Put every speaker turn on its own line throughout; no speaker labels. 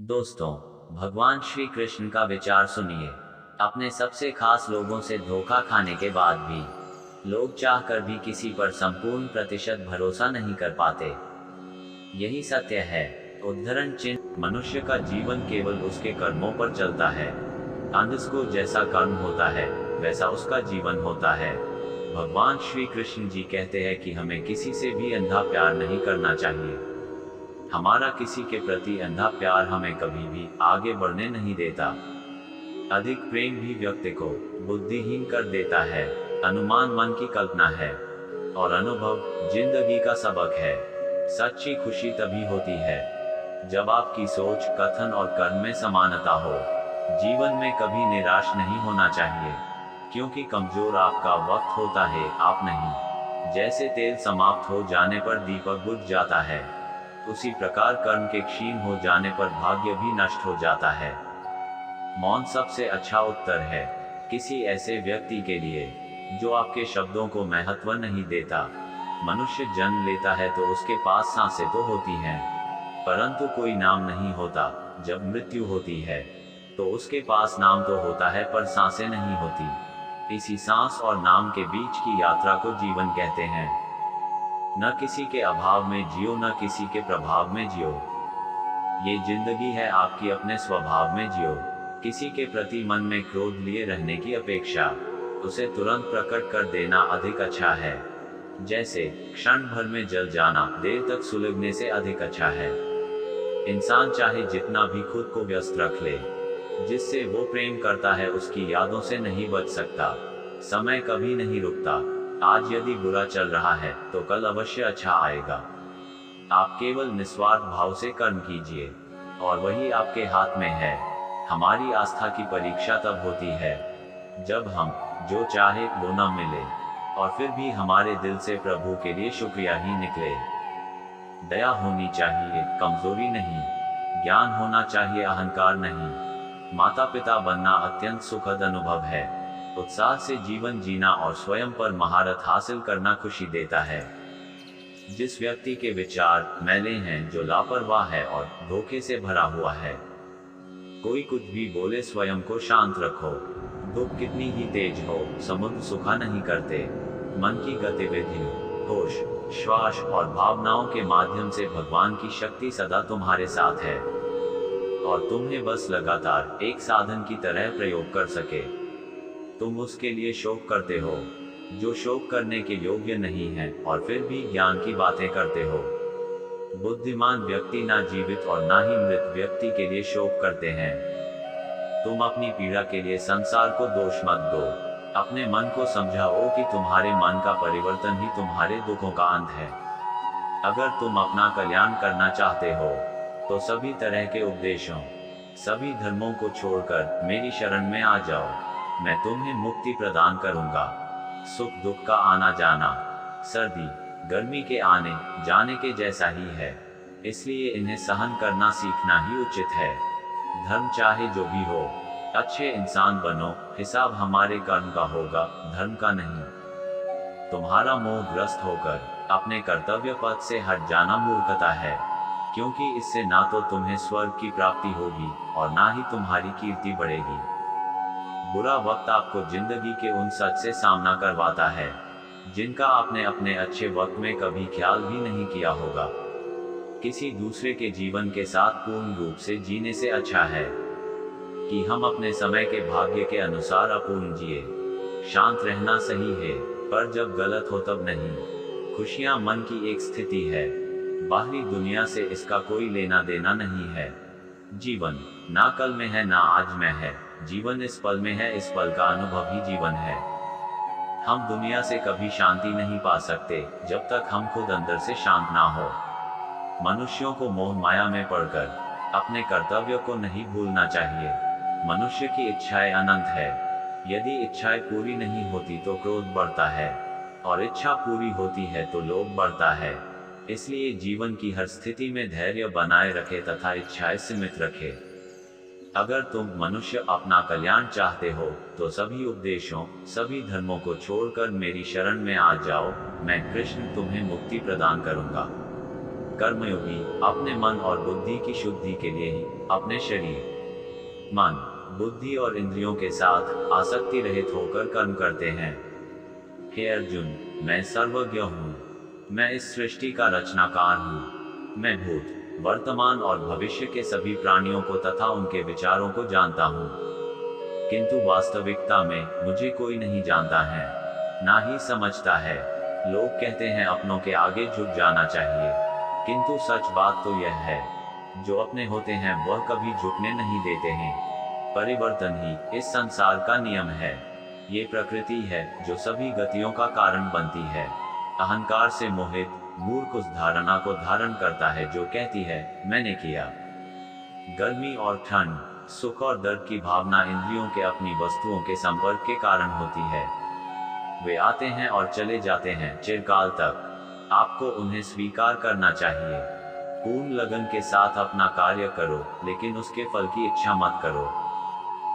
दोस्तों, भगवान श्री कृष्ण का विचार सुनिए। अपने सबसे खास लोगों से धोखा खाने के बाद भी लोग चाहकर भी किसी पर संपूर्ण प्रतिशत भरोसा नहीं कर पाते। यही सत्य है। उद्धरण चिन्ह, मनुष्य का जीवन केवल उसके कर्मों पर चलता है। अंध को जैसा कर्म होता है वैसा उसका जीवन होता है। भगवान श्री कृष्ण जी कहते हैं कि हमें किसी से भी अंधा प्यार नहीं करना चाहिए। हमारा किसी के प्रति अंधा प्यार हमें कभी भी आगे बढ़ने नहीं देता। अधिक प्रेम भी व्यक्ति को बुद्धिहीन कर देता है। अनुमान मन की कल्पना है और अनुभव जिंदगी का सबक है। सच्ची खुशी तभी होती है जब आपकी सोच, कथन और कर्म में समानता हो। जीवन में कभी निराश नहीं होना चाहिए, क्योंकि कमजोर आपका वक्त होता है, आप नहीं। जैसे तेल समाप्त हो जाने पर दीपक बुझ जाता है, उसी प्रकार कर्म के क्षीण हो जाने पर भाग्य भी नष्ट हो जाता है। मौन सबसे अच्छा उत्तर है किसी ऐसे व्यक्ति के लिए जो आपके शब्दों को महत्व नहीं देता। मनुष्य जन्म लेता है तो उसके पास सांसें तो होती हैं, परंतु कोई नाम नहीं होता। जब मृत्यु होती है तो उसके पास नाम तो होता है पर सांसें नहीं होती। इसी सांस और नाम के बीच की यात्रा को जीवन कहते हैं। न किसी के अभाव में जियो, न किसी के प्रभाव में जियो। ये जिंदगी है आपकी, अपने स्वभाव में जियो। किसी के प्रति मन में क्रोध लिए रहने की अपेक्षा उसे तुरंत प्रकट कर देना अधिक अच्छा है। जैसे क्षण भर में जल जाना देर तक सुलगने से अधिक अच्छा है। इंसान चाहे जितना भी खुद को व्यस्त रख ले, जिससे वो प्रेम करता है उसकी यादों से नहीं बच सकता। समय कभी नहीं रुकता। आज यदि बुरा चल रहा है तो कल अवश्य अच्छा आएगा। आप केवल निस्वार्थ भाव से कर्म कीजिए और वही आपके हाथ में है। हमारी आस्था की परीक्षा तब होती है जब हम जो चाहे वो न मिले और फिर भी हमारे दिल से प्रभु के लिए शुक्रिया ही निकले। दया होनी चाहिए, कमजोरी नहीं। ज्ञान होना चाहिए, अहंकार नहीं। माता पिता बनना अत्यंत सुखद अनुभव है। उत्साह से जीवन जीना और स्वयं पर महारत हासिल करना खुशी देता है। जिस व्यक्ति के विचार मैले हैं, जो लापरवाह है और धोखे से भरा हुआ है, कोई कुछ भी बोले स्वयं को शांत रखो। दुख कितनी ही तेज हो, समुद्र सुखा नहीं करते। मन की गतिविधियों, होश, श्वास और भावनाओं के माध्यम से भगवान की शक्ति सदा तुम्हारे साथ है और तुम्हें बस लगातार एक साधन की तरह प्रयोग कर सके। तुम उसके लिए शोक करते हो जो शोक करने के योग्य नहीं है और फिर भी ज्ञान की बातें करते हो। बुद्धिमान व्यक्ति ना जीवित और ना ही मृत व्यक्ति के लिए शोक करते हैं। तुम अपनी पीड़ा के लिए संसार को दोष मत दो। अपने मन को समझाओ कि तुम्हारे मन का परिवर्तन ही तुम्हारे दुखों का अंत है। अगर तुम अपना कल्याण करना चाहते हो तो सभी तरह के उपदेशों, सभी धर्मों को छोड़कर मेरी शरण में आ जाओ। मैं तुम्हें मुक्ति प्रदान करूंगा। सुख दुख का आना जाना, सर्दी गर्मी के आने जाने के जैसा ही है, इसलिए इन्हें सहन करना सीखना ही उचित है। धर्म चाहे जो भी हो, अच्छे इंसान बनो। हिसाब हमारे कर्म का होगा, धर्म का नहीं। तुम्हारा मोहग्रस्त होकर अपने कर्तव्य पथ से हट जाना मूर्खता है, क्योंकि इससे ना तो तुम्हें स्वर्ग की प्राप्ति होगी और ना ही तुम्हारी कीर्ति बढ़ेगी। बुरा वक्त आपको जिंदगी के उन सच से सामना करवाता है जिनका आपने अपने अच्छे वक्त में कभी ख्याल भी नहीं किया होगा। किसी दूसरे के जीवन के साथ पूर्ण रूप से जीने से अच्छा है कि हम अपने समय के भाग्य के अनुसार अपूर्ण जिए। शांत रहना सही है, पर जब गलत हो तब नहीं। खुशियां मन की एक स्थिति है, बाहरी दुनिया से इसका कोई लेना देना नहीं है। जीवन ना कल में है ना आज में है, जीवन इस पल में है। इस पल का अनुभव ही जीवन है। हम दुनिया से कभी शांति नहीं पा सकते जब तक हम खुद अंदर से शांत ना हो। मनुष्यों को मोह माया में पड़कर अपने कर्तव्य को नहीं भूलना चाहिए। मनुष्य की इच्छाएं अनंत है। यदि इच्छाएं पूरी नहीं होती तो क्रोध बढ़ता है और इच्छा पूरी होती है तो लोभ बढ़ता है। इसलिए जीवन की हर स्थिति में धैर्य बनाए रखे तथा इच्छाएं सीमित रखे। अगर तुम मनुष्य अपना कल्याण चाहते हो तो सभी उपदेशों, सभी धर्मों को छोड़कर मेरी शरण में आ जाओ। मैं कृष्ण तुम्हें मुक्ति प्रदान करूंगा। कर्मयोगी अपने मन और बुद्धि की शुद्धि के लिए ही अपने शरीर, मन, बुद्धि और इंद्रियों के साथ आसक्ति रहित होकर कर्म करते हैं। हे अर्जुन, मैं सर्वज्ञ हूँ। मैं इस सृष्टि का रचनाकार हूँ। मैं भूत, वर्तमान और भविष्य के सभी प्राणियों को तथा उनके विचारों को जानता हूँ, किंतु वास्तविकता में मुझे कोई नहीं जानता है, ना ही समझता है। लोग कहते हैं अपनों के आगे झुक जाना चाहिए, किंतु सच बात तो यह है, जो अपने होते हैं वह कभी झुकने नहीं देते हैं। परिवर्तन ही इस संसार का नियम है। ये प्रकृति है जो सभी गतियों का कारण बनती है। अहंकार से मोहित मूर्ख उस धारणा को धारण करता है जो कहती है मैंने किया। गर्मी और ठंड, सुख और दर्द की भावना इंद्रियों के अपनी वस्तुओं के संपर्क के कारण होती है। वे आते हैं और चले जाते हैं चिरकाल तक। आपको उन्हें स्वीकार करना चाहिए। पूर्ण लगन के साथ अपना कार्य करो, लेकिन उसके फल की इच्छा मत करो,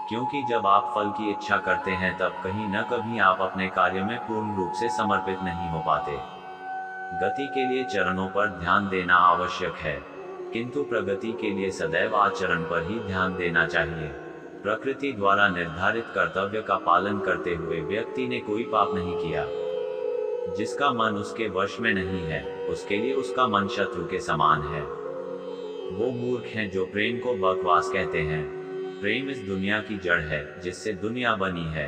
क्योंकि जब आप फल की इच्छा करते हैं तब कहीं न कहीं आप अपने कार्य में पूर्ण रूप से समर्पित नहीं हो पाते। गति के लिए चरणों पर ध्यान देना आवश्यक है, किंतु प्रगति के लिए सदैव आचरण पर ही ध्यान देना चाहिए। प्रकृति द्वारा निर्धारित कर्तव्य का पालन करते हुए व्यक्ति ने कोई पाप नहीं किया। जिसका मन उसके वश में नहीं है, उसके लिए उसका मन शत्रु के समान है। वो मूर्ख हैं जो प्रेम को बकवास कहते हैं। प्रेम इस दुनिया की जड़ है जिससे दुनिया बनी है।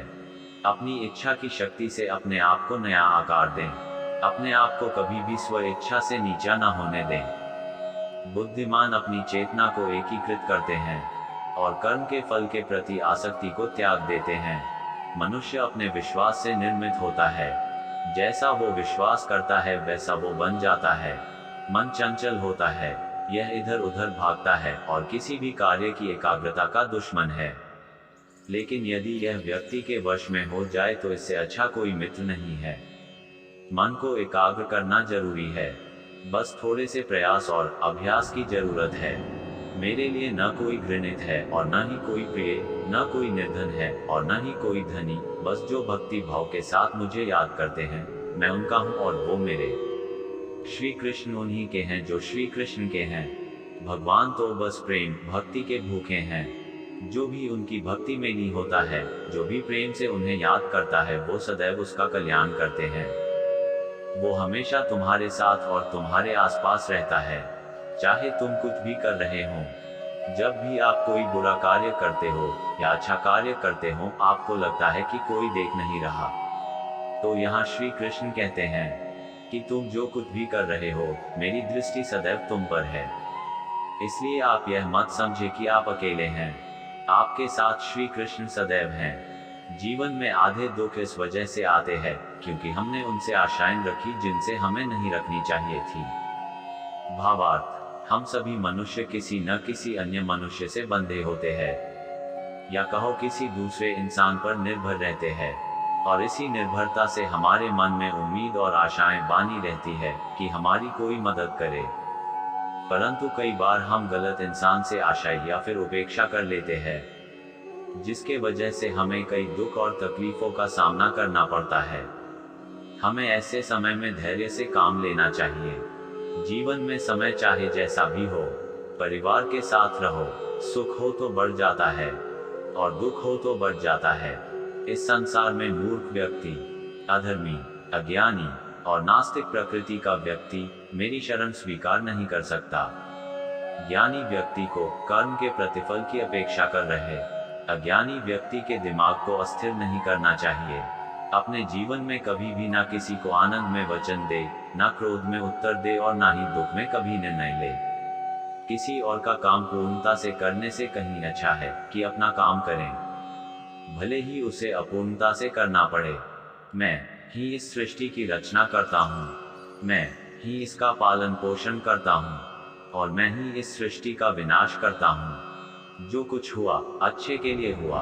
अपनी इच्छा की शक्ति से अपने आप को नया आकार दें। अपने आप को कभी भी स्व इच्छा से नीचा न होने दें। बुद्धिमान अपनी चेतना को एकीकृत करते हैं और कर्म के फल के प्रति आसक्ति को त्याग देते हैं। मनुष्य अपने विश्वास से निर्मित होता है। जैसा वो विश्वास करता है वैसा वो बन जाता है। मन चंचल होता है, यह इधर उधर भागता है और किसी भी कार्य की एकाग्रता का दुश्मन है। लेकिन यदि यह व्यक्ति के वश में हो जाए तो इससे अच्छा कोई मित्र नहीं है। मन को एकाग्र करना जरूरी है, बस थोड़े से प्रयास और अभ्यास की जरूरत है। मेरे लिए न कोई घृणित है और न ही कोई प्रिय, न कोई निर्धन है और न ही कोई धनी। बस जो भक्ति भाव के साथ मुझे याद करते हैं, मैं उनका हूँ और वो मेरे। श्री कृष्ण उन्हीं के हैं जो श्री कृष्ण के हैं। भगवान तो बस प्रेम भक्ति के भूखे हैं। जो भी उनकी भक्ति में नहीं होता है, जो भी प्रेम से उन्हें याद करता है, वो सदैव उसका कल्याण करते हैं। वो हमेशा तुम्हारे साथ और तुम्हारे आसपास रहता है, चाहे तुम कुछ भी कर रहे हो। जब भी आप कोई बुरा कार्य करते हो या अच्छा कार्य करते हो, आपको लगता है कि कोई देख नहीं रहा, तो यहाँ श्री कृष्ण कहते हैं कि तुम जो कुछ भी कर रहे हो, मेरी दृष्टि सदैव तुम पर है। इसलिए आप यह मत समझे कि आप अकेले हैं। आपके साथ श्री कृष्ण सदैव हैं। जीवन में आधे दुख इस वजह से आते हैं क्योंकि हमने उनसे आशाएं रखी जिनसे हमें नहीं रखनी चाहिए थी। भावार्थ, हम सभी मनुष्य किसी न किसी अन्य मनुष्य से बंधे होते हैं, या कहो किसी दूसरे इंसान पर निर्भर रहते हैं, और इसी निर्भरता से हमारे मन में उम्मीद और आशाएं बानी रहती है कि हमारी कोई मदद करे। परंतु कई बार हम गलत इंसान से आशा या फिर उपेक्षा कर लेते हैं, जिसके वजह से हमें कई दुख और तकलीफों का सामना करना पड़ता है। हमें ऐसे समय में धैर्य से काम लेना चाहिए। जीवन में समय चाहे जैसा भी हो, परिवार के साथ रहो। सुख हो तो बढ़ जाता है और दुख हो तो बढ़ जाता है। इस संसार में मूर्ख व्यक्ति, अधर्मी, अज्ञानी और नास्तिक प्रकृति का व्यक्ति मेरी शरण स्वीकार नहीं कर सकता। ज्ञानी व्यक्ति को कर्म के प्रतिफल की अपेक्षा कर रहे, अज्ञानी व्यक्ति के दिमाग को अस्थिर नहीं करना चाहिए। अपने जीवन में कभी भी ना किसी को आनंद में वचन दे, ना क्रोध में उत्तर दे और ना ही दुख में कभी निर्णय ले। किसी और का काम पूर्णता से करने से कहीं अच्छा है कि अपना काम करें, भले ही उसे अपूर्णता से करना पड़े। मैं ही इस सृष्टि की रचना करता हूँ, मैं ही इसका पालन पोषण करता हूँ और मैं ही इस सृष्टि का विनाश करता हूँ। जो कुछ हुआ अच्छे के लिए हुआ,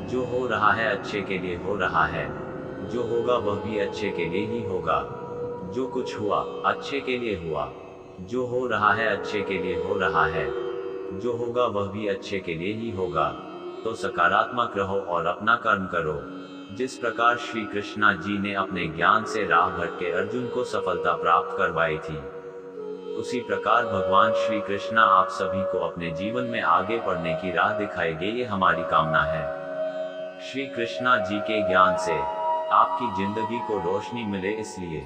जो हो रहा है अच्छे के लिए हो रहा है, जो होगा वह भी अच्छे के लिए ही होगा। जो कुछ हुआ अच्छे के लिए हुआ, जो हो रहा है अच्छे के लिए हो रहा है, जो होगा वह भी अच्छे के लिए ही होगा। तो सकारात्मक रहो और अपना कर्म करो। जिस प्रकार श्री कृष्णा जी ने अपने ज्ञान से राह भटके अर्जुन को सफलता प्राप्त करवाई थी, उसी प्रकार भगवान श्री कृष्ण आप सभी को अपने जीवन में आगे बढ़ने की राह दिखाएंगे, ये हमारी कामना है। श्री कृष्णा जी के ज्ञान से आपकी जिंदगी को रोशनी मिले, इसलिए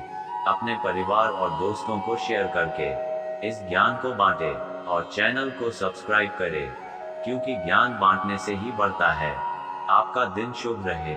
अपने परिवार और दोस्तों को शेयर करके इस ज्ञान को बांटे और चैनल को सब्सक्राइब करें, क्योंकि ज्ञान बांटने से ही बढ़ता है। आपका दिन शुभ रहे।